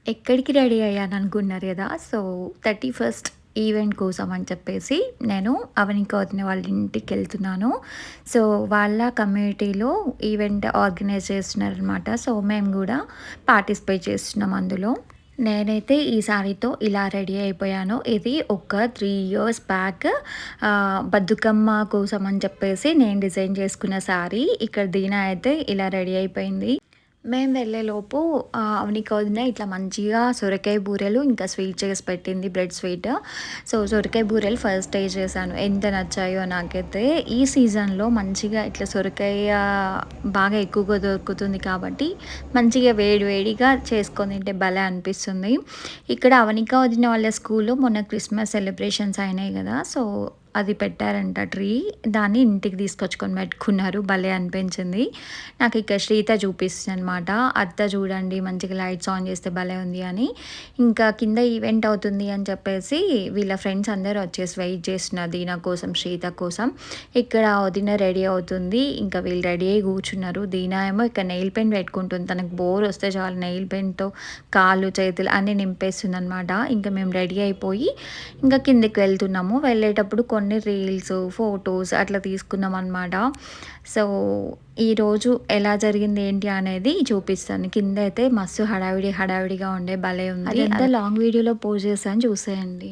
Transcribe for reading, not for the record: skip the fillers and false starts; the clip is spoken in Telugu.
ఎక్కడికి రెడీ అయ్యాననుకున్నారు గదా! సో, 31st ఈవెంట్ కోసం అని చెప్పేసి నేను అవనికి వదిన వాళ్ళ ఇంటికెళ్తున్నాను. సో, వాళ్ళ కమ్యూనిటీలో ఈవెంట్ ఆర్గనైజ్ చేస్తున్నారనమాట. సో, మేము గూడా పార్టిసిపేట్ చేస్తున్నాం అందులో. నేనైతే ఈ సారీతో ఇలా రెడీ అయిపోయాను. ఇది ఒక 3 ఇయర్స్ బ్యాక్ బతుకమ్మ కోసం అని చెప్పేసి నేను డిజైన్ చేసుకున్న సారీ. ఇక్కడ దీనా అయితే ఇలా రెడీ అయిపోయింది. మేము వెళ్ళేలోపు అవనికి వదిన ఇట్లా మంచిగా సొరకాయ బూరెలు, ఇంకా స్వీట్ చేసి పెట్టింది, బ్రెడ్ స్వీట్. సో, సొరకాయ బూరెలు ఫస్ట్ టేస్ట్ చేశాను. ఎంత నచ్చాయో నాకైతే. ఈ సీజన్‌లో మంచిగా ఇట్లా సొరకాయ బాగా ఎక్కువగా దొరుకుతుంది కాబట్టి, మంచిగా వేడి వేడిగా చేసుకొని తింటే భలే అనిపిస్తుంది. ఇక్కడ అవనిక వదిన వాళ్ళ స్కూల్‌లో మొన్న క్రిస్మస్ సెలబ్రేషన్స్ అయినాయి గదా! సో, అది పెట్టారంట ట్రీ. దాన్ని ఇంటికి తీసుకొచ్చుకొని పెట్టుకున్నారు. భలే అనిపించింది. నాకు ఇక్కడ శ్రీత చూపిస్తుందనమాట. "అత్త చూడండి మంచిగా లైట్స్ ఆన్ చేస్తే భలే ఉంది" అని. ఇంకా కింద ఈవెంట్ అవుతుంది అని చెప్పేసి వీళ్ళ ఫ్రెండ్స్ అందరూ వచ్చేసి వెయిట్ చేస్తున్నారు దీనా కోసం, శ్రీత కోసం. ఇక్కడ వదిన రెడీ అవుతుంది. ఇంకా వీళ్ళు రెడీ అయ్యి కూర్చున్నారు. దీనా ఏమో ఇక్కడ నెయిల్ పెయింట్ పెట్టుకుంటుంది. తనకు బోర్ వస్తే చాలు నెయిల్ పెయింట్‌తో కాళ్ళు, చేతులు అన్నీ నింపేస్తుందనమాట. ఇంకా మేము రెడీ అయిపోయి ఇంకా కిందకి వెళ్తున్నాము. వెళ్ళేటప్పుడు కొన్ని రీల్స్, ఫోటోస్ అట్లా తీసుకున్నామనమాట. సో, ఈరోజు ఎలా జరిగింది ఏంటి అనేది చూపిస్తాను. కిందైతే మస్తు హడావిడిగా ఉండే భలే ఉంది. అదంతా లాంగ్ వీడియోలో పోస్ట్ చేశాను చూసేయండి.